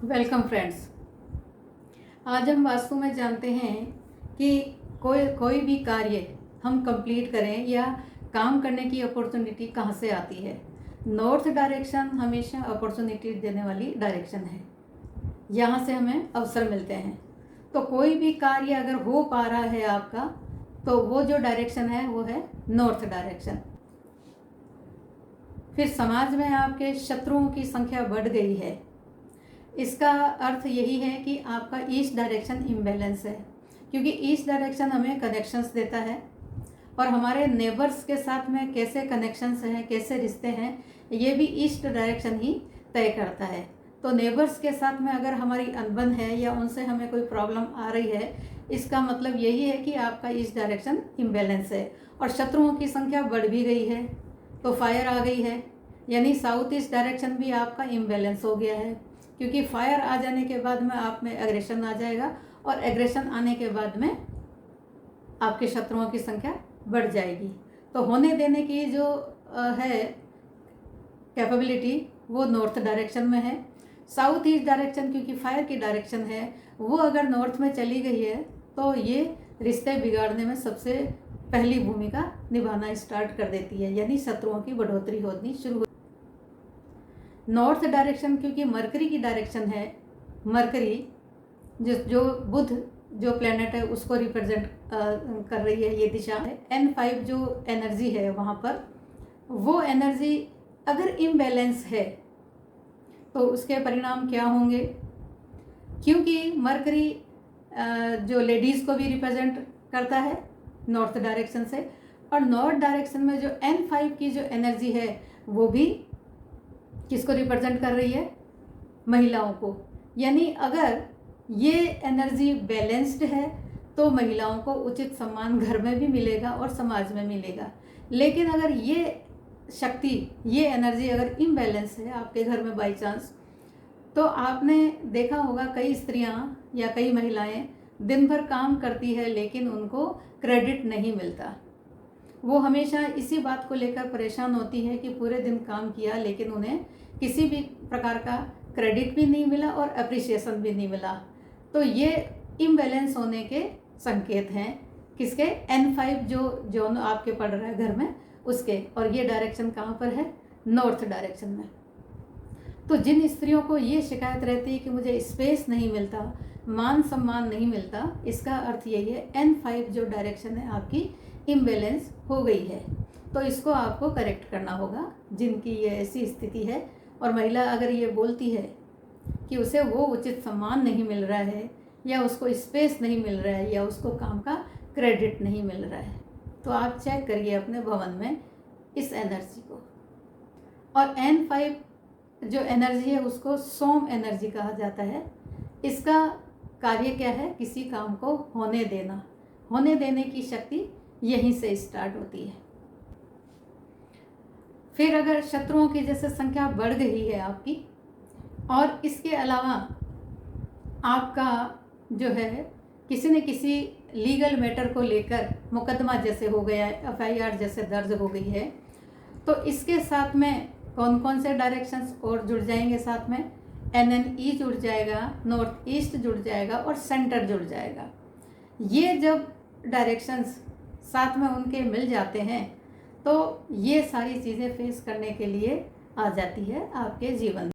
Welcome friends. आज हम वास्तु में जानते हैं कि कोई भी कार्य हम कंप्लीट करें या काम करने की अपॉर्चुनिटी कहाँ से आती है। नॉर्थ डायरेक्शन हमेशा अपॉर्चुनिटी देने वाली डायरेक्शन है, यहाँ से हमें अवसर मिलते हैं। तो कोई भी कार्य अगर हो पा रहा है आपका, तो वो जो डायरेक्शन है वो है नॉर्थ डायरेक्शन। फिर समाज में आपके शत्रुओं की संख्या बढ़ गई है, इसका अर्थ यही है कि आपका ईस्ट डायरेक्शन इम्बैलेंस है, क्योंकि ईस्ट डायरेक्शन हमें कनेक्शंस देता है और हमारे नेबर्स के साथ में कैसे कनेक्शंस हैं, कैसे रिश्ते हैं, ये भी ईस्ट डायरेक्शन ही तय करता है। तो नेबर्स के साथ में अगर हमारी अनबन है या उनसे हमें कोई प्रॉब्लम आ रही है, इसका मतलब यही है कि आपका ईस्ट डायरेक्शन इम्बैलेंस है। और शत्रुओं की संख्या बढ़ भी गई है, तो फायर आ गई है, यानी साउथ ईस्ट डायरेक्शन भी आपका इम्बैलेंस हो गया है, क्योंकि फायर आ जाने के बाद में आप में एग्रेशन आ जाएगा और एग्रेशन आने के बाद में आपके शत्रुओं की संख्या बढ़ जाएगी। तो होने देने की जो है कैपेबिलिटी वो नॉर्थ डायरेक्शन में है। साउथ ईस्ट डायरेक्शन क्योंकि फायर की डायरेक्शन है, वो अगर नॉर्थ में चली गई है तो ये रिश्ते बिगाड़ने में सबसे पहली भूमिका निभाना स्टार्ट कर देती है, यानी शत्रुओं की बढ़ोतरी होनी शुरू। नॉर्थ डायरेक्शन क्योंकि मरकरी की डायरेक्शन है, मरकरी जो बुध जो प्लेनेट है उसको रिप्रेजेंट कर रही है, ये दिशा है। N5 जो एनर्जी है वहाँ पर, वो एनर्जी अगर इम्बैलेंस है तो उसके परिणाम क्या होंगे, क्योंकि मरकरी जो लेडीज़ को भी रिप्रेजेंट करता है नॉर्थ डायरेक्शन से, और नॉर्थ डायरेक्शन में जो N5 की जो एनर्जी है वो भी किसको रिप्रेजेंट कर रही है, महिलाओं को। यानी अगर ये एनर्जी बैलेंस्ड है तो महिलाओं को उचित सम्मान घर में भी मिलेगा और समाज में मिलेगा। लेकिन अगर ये शक्ति, ये एनर्जी अगर इम्बैलेंस है आपके घर में बाई चांस, तो आपने देखा होगा कई स्त्रियां या कई महिलाएं दिन भर काम करती है लेकिन उनको क्रेडिट नहीं मिलता। वो हमेशा इसी बात को लेकर परेशान होती है कि पूरे दिन काम किया लेकिन उन्हें किसी भी प्रकार का क्रेडिट भी नहीं मिला और अप्रिसिएशन भी नहीं मिला। तो ये इम्बैलेंस होने के संकेत हैं किसके, N5 जो जोन आपके पड़ रहा है घर में उसके। और ये डायरेक्शन कहाँ पर है, नॉर्थ डायरेक्शन में। तो जिन स्त्रियों को ये शिकायत रहती है कि मुझे स्पेस नहीं मिलता, मान सम्मान नहीं मिलता, इसका अर्थ यही है N5 जो डायरेक्शन है आपकी इम्बैलेंस हो गई है। तो इसको आपको करेक्ट करना होगा जिनकी ये ऐसी स्थिति है। और महिला अगर ये बोलती है कि उसे वो उचित सम्मान नहीं मिल रहा है या उसको स्पेस नहीं मिल रहा है या उसको काम का क्रेडिट नहीं मिल रहा है, तो आप चेक करिए अपने भवन में इस एनर्जी को। और N5 जो एनर्जी है उसको सोम एनर्जी कहा जाता है। इसका कार्य क्या है, किसी काम को होने देना, होने देने की शक्ति यहीं से स्टार्ट होती है। फिर अगर शत्रुओं की जैसे संख्या बढ़ गई है आपकी, और इसके अलावा आपका जो है किसी न किसी लीगल मैटर को लेकर मुकदमा जैसे हो गया है, FIR जैसे दर्ज हो गई है, तो इसके साथ में कौन कौन से डायरेक्शंस और जुड़ जाएंगे, साथ में NNE जुड़ जाएगा, नॉर्थ ईस्ट जुड़ जाएगा और सेंटर जुड़ जाएगा। ये जब डायरेक्शंस साथ में उनके मिल जाते हैं तो ये सारी चीज़ें फेस करने के लिए आ जाती है आपके जीवन में।